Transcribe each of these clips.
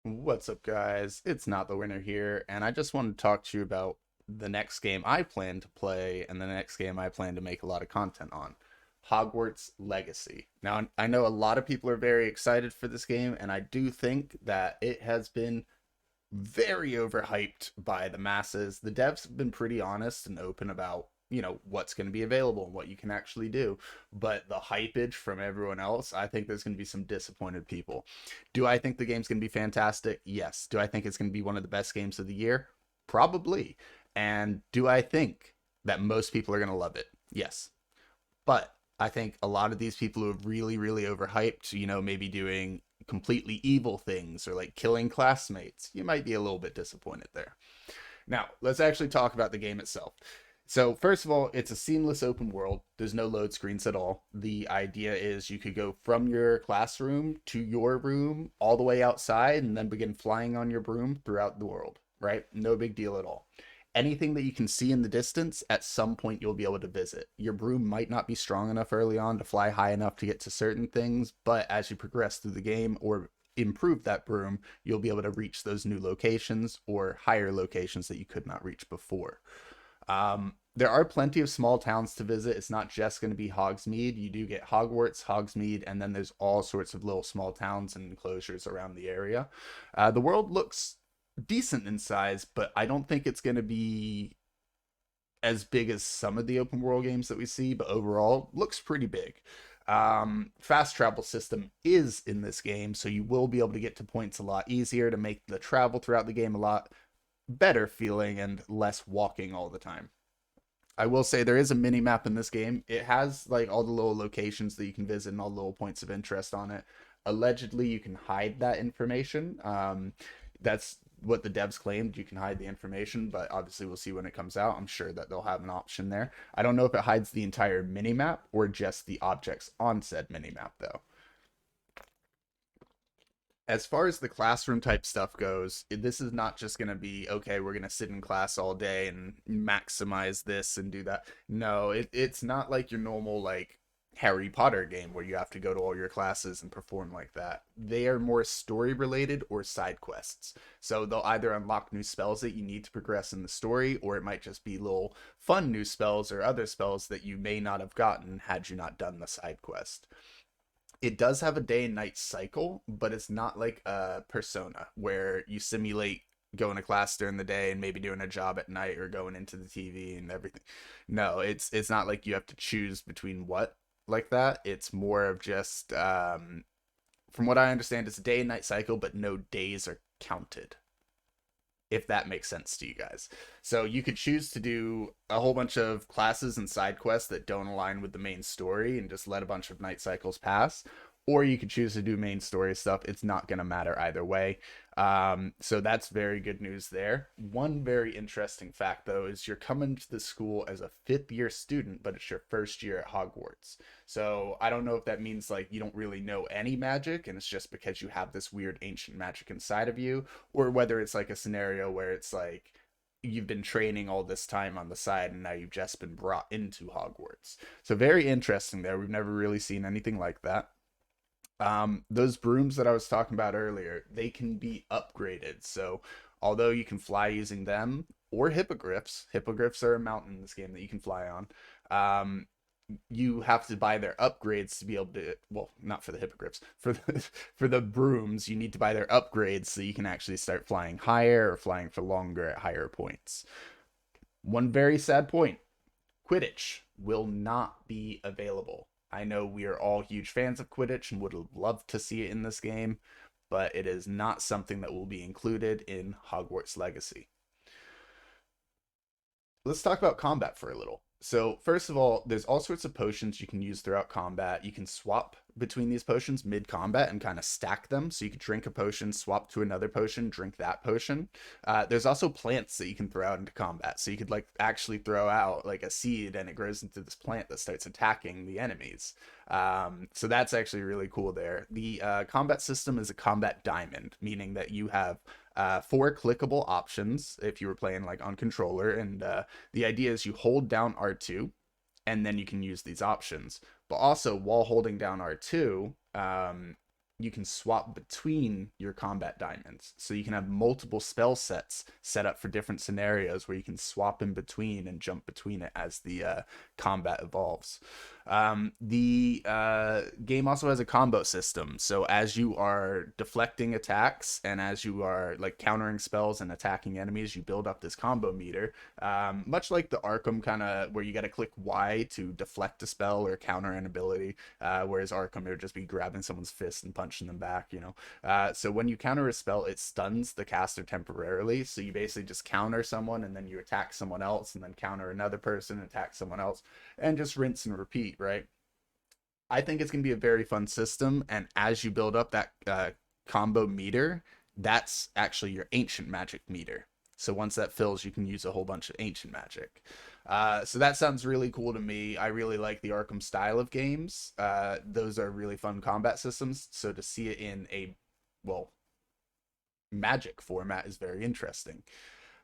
What's up, guys? It's NottheWinner here, and I just wanted to talk to you about the next game I plan to play and the next game I plan to make a lot of content on, Hogwarts Legacy. Now, I know a lot of people are very excited for this game, and I do think that it has been very overhyped by the masses. The devs have been pretty honest and open about, what's going to be available and what you can actually do. But the hypage from everyone else, I think there's going to be some disappointed people. Do I think the game's going to be fantastic? Yes. Do I think it's going to be one of the best games of the year? Probably. And do I think that most people are going to love it? Yes. But I think a lot of these people who have really, really overhyped, maybe doing completely evil things or like killing classmates, you might be a little bit disappointed there. Now, let's actually talk about the game itself. So, first of all, it's a seamless open world. There's no load screens at all. The idea is you could go from your classroom to your room all the way outside and then begin flying on your broom throughout the world, right? No big deal at all. Anything that you can see in the distance, at some point you'll be able to visit. Your broom might not be strong enough early on to fly high enough to get to certain things, but as you progress through the game or improve that broom, you'll be able to reach those new locations or higher locations that you could not reach before. There are plenty of small towns to visit. It's not just going to be Hogsmeade. You do get Hogwarts, Hogsmeade, and then there's all sorts of little small towns and enclosures around the area. The world looks decent in size, but I don't think it's going to be as big as some of the open world games that we see, but overall looks pretty big. Fast travel system is in this game, so you will be able to get to points a lot easier to make the travel throughout the game a lot better feeling and less walking all the time. I will say there is a mini map in this game. It has like all the little locations that you can visit and all the little points of interest on it. Allegedly, you can hide that information. That's what the devs claimed. You can hide the information, but obviously we'll see when it comes out. I'm sure that they'll have an option there. I don't know if it hides the entire mini map or just the objects on said mini map though. As far as the classroom type stuff goes, this is not just going to be, okay, we're going to sit in class all day and maximize this and do that. No, it's not like your normal, like, Harry Potter game where you have to go to all your classes and perform like that. They are more story related or side quests. So they'll either unlock new spells that you need to progress in the story, or it might just be little fun new spells or other spells that you may not have gotten had you not done the side quest. It does have a day and night cycle, but it's not like a Persona where you simulate going to class during the day and maybe doing a job at night or going into the TV and everything. No, it's not like you have to choose between what like that. It's more of just from what I understand, it's a day and night cycle, but no days are counted, if that makes sense to you guys. So you could choose to do a whole bunch of classes and side quests that don't align with the main story and just let a bunch of night cycles pass. Or you could choose to do main story stuff. It's not going to matter either way. So that's very good news there. One very interesting fact, though, is you're coming to the school as a fifth year student, but it's your first year at Hogwarts. So I don't know if that means like you don't really know any magic and it's just because you have this weird ancient magic inside of you, or whether it's like a scenario where it's like you've been training all this time on the side and now you've just been brought into Hogwarts. So very interesting there. We've never really seen anything like that. Those brooms that I was talking about earlier, they can be upgraded. So although you can fly using them or hippogriffs are a mountain in this game that you can fly on. Um, you have to buy their upgrades to be able to, well, not for the hippogriffs, for the for the brooms you need to buy their upgrades so you can actually start flying higher or flying for longer at higher points. One very sad point: Quidditch will not be available. I know we are all huge fans of Quidditch and would have loved to see it in this game, but it is not something that will be included in Hogwarts Legacy. Let's talk about combat for a little. So, first of all, there's all sorts of potions you can use throughout combat. You can swap between these potions mid combat and kind of stack them. So, you could drink a potion, swap to another potion, drink that potion. There's also plants that you can throw out into combat. So, you could like actually throw out like a seed and it grows into this plant that starts attacking the enemies. So, that's actually really cool there. The combat system is a combat diamond, meaning that you have four clickable options if you were playing like on controller, and the idea is you hold down R2 and then you can use these options. But also while holding down R2, you can swap between your combat diamonds. So you can have multiple spell sets set up for different scenarios where you can swap in between and jump between it as the combat evolves. The game also has a combo system. So as you are deflecting attacks and as you are like countering spells and attacking enemies, you build up this combo meter. Much like the Arkham kind of where you got to click Y to deflect a spell or counter an ability, whereas Arkham, it would just be grabbing someone's fist and punching them back, you know. So when you counter a spell, it stuns the caster temporarily. So you basically just counter someone and then you attack someone else and then counter another person, attack someone else, and just rinse and repeat, right? I think it's going to be a very fun system. And as you build up that combo meter, that's actually your ancient magic meter. So once that fills, you can use a whole bunch of ancient magic. So that sounds really cool to me. I really like the Arkham style of games. Those are really fun combat systems. So to see it in a, well, magic format is very interesting.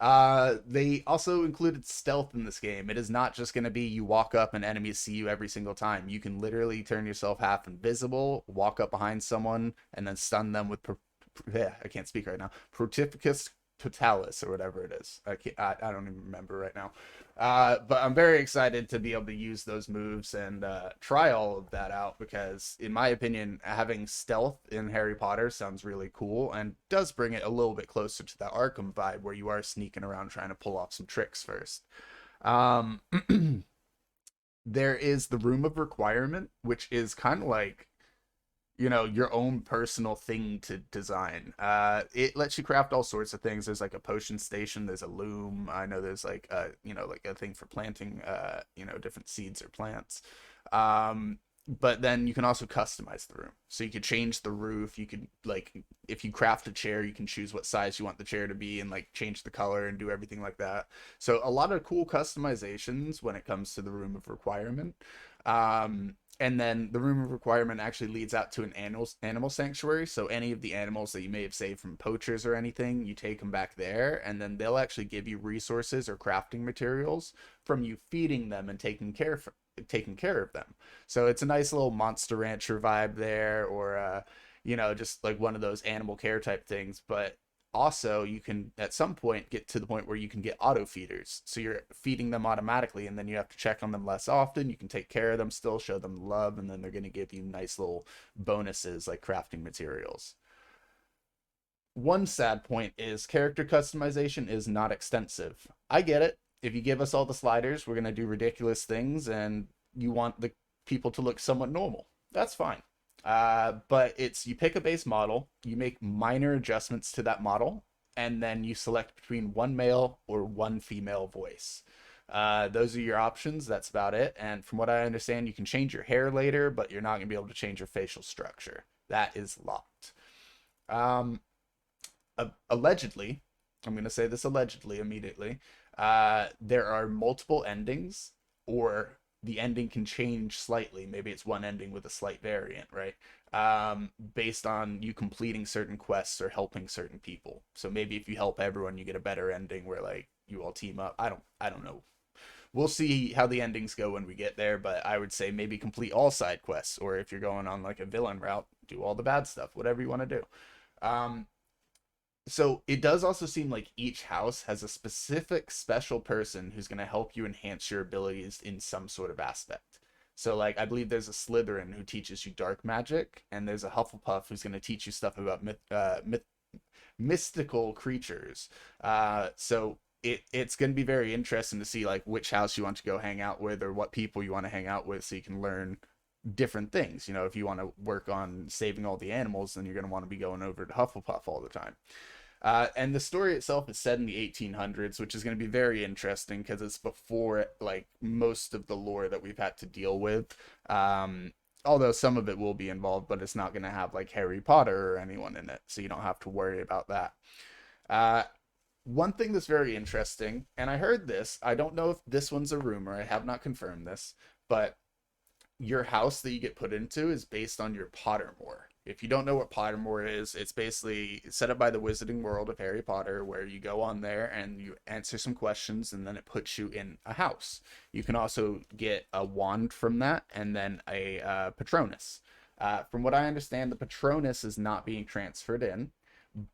They also included stealth in this game. It is not just going to be you walk up and enemies see you every single time. You can literally turn yourself half invisible, walk up behind someone, and then stun them with, I can't speak right now, Protificus Totalis or whatever it is. I don't even remember right now. But I'm very excited to be able to use those moves and try all of that out because, in my opinion, having stealth in Harry Potter sounds really cool and does bring it a little bit closer to that Arkham vibe where you are sneaking around trying to pull off some tricks first. Um, there is the Room of Requirement, which is kind of like, you know, your own personal thing to design. It lets you craft all sorts of things. There's like a potion station, there's a loom. I know there's like you know, like a thing for planting you know, different seeds or plants. But then you can also customize the room. So you could change the roof. You could, like, if you craft a chair, you can choose what size you want the chair to be and like change the color and do everything like that. So a lot of cool customizations when it comes to the Room of Requirement. And then the Room of Requirement actually leads out to an animal sanctuary. So any of the animals that you may have saved from poachers or anything, you take them back there, and then they'll actually give you resources or crafting materials from you feeding them and taking care of them. So it's a nice little Monster Rancher vibe there, or you know, just like one of those animal care type things. But also you can at some point get to the point where you can get auto feeders, so you're feeding them automatically and then you have to check on them less often. You can take care of them, still show them love, and then they're going to give you nice little bonuses like crafting materials. One sad point is character customization is not extensive. I get it. If you give us all the sliders, we're going to do ridiculous things and you want the people to look somewhat normal. That's fine. But it's, you pick a base model, you make minor adjustments to that model, and then you select between one male or one female voice. Those are your options. That's about it. And from what I understand, you can change your hair later, but you're not going to be able to change your facial structure. That is locked. Um, Allegedly, I'm going to say this allegedly immediately, there are multiple endings, or the ending can change slightly. Maybe it's one ending with a slight variant, right? Based on you completing certain quests or helping certain people. So maybe if you help everyone, you get a better ending where like you all team up. I don't know. We'll see how the endings go when we get there, but I would say maybe complete all side quests, or if you're going on like a villain route, do all the bad stuff, whatever you want to do. Um, so it does also seem like each house has a specific special person who's going to help you enhance your abilities in some sort of aspect. So like I believe there's a Slytherin who teaches you dark magic, and there's a Hufflepuff who's going to teach you stuff about mystical creatures. So it's going to be very interesting to see like which house you want to go hang out with, or what people you want to hang out with, so you can learn different things. You know, if you want to work on saving all the animals, then you're going to want to be going over to Hufflepuff all the time. And the story itself is set in the 1800s, which is going to be very interesting because it's before like most of the lore that we've had to deal with. Although some of it will be involved, but it's not going to have like Harry Potter or anyone in it, so you don't have to worry about that. Uh, One thing that's very interesting, and I heard this, I don't know if this one's a rumor, I have not confirmed this, but your house that you get put into is based on your Pottermore. If you don't know what Pottermore is, it's basically set up by the Wizarding World of Harry Potter, where you go on there and you answer some questions, and then it puts you in a house. You can also get a wand from that, and then a Patronus. From what I understand, the Patronus is not being transferred in,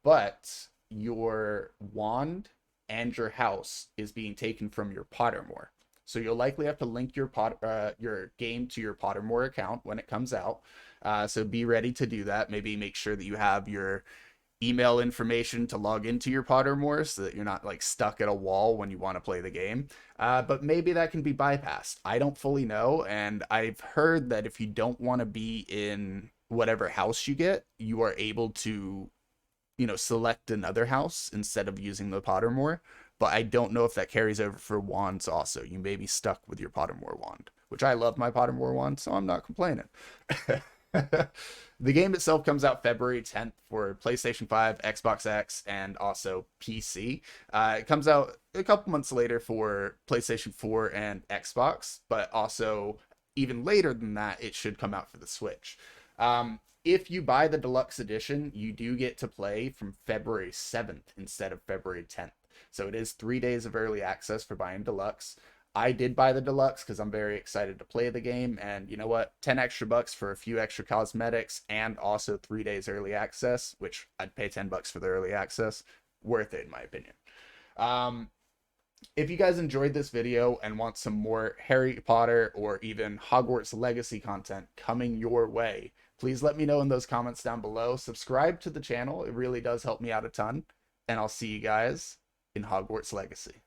but your wand and your house is being taken from your Pottermore. So you'll likely have to link your game to your Pottermore account when it comes out. So be ready to do that. Maybe make sure that you have your email information to log into your Pottermore so that you're not like stuck at a wall when you want to play the game. But maybe that can be bypassed. I don't fully know, and I've heard that if you don't want to be in whatever house you get, you are able to, select another house instead of using the Pottermore. But I don't know if that carries over for wands also. You may be stuck with your Pottermore wand, which I love my Pottermore wand, so I'm not complaining. The game itself comes out February 10th for PlayStation 5, Xbox X, and also PC. It comes out a couple months later for PlayStation 4 and Xbox, but also even later than that, it should come out for the Switch. If you buy the deluxe edition, you do get to play from February 7th instead of February 10th. So it is 3 days of early access for buying deluxe. I did buy the deluxe because I'm very excited to play the game, and you know what, 10 extra bucks for a few extra cosmetics and also 3 days early access, which I'd pay 10 bucks for the early access. Worth it in my opinion. If you guys enjoyed this video and want some more Harry Potter or even Hogwarts Legacy content coming your way, please let me know in those comments down below. Subscribe to the channel, it really does help me out a ton, and I'll see you guys in Hogwarts Legacy.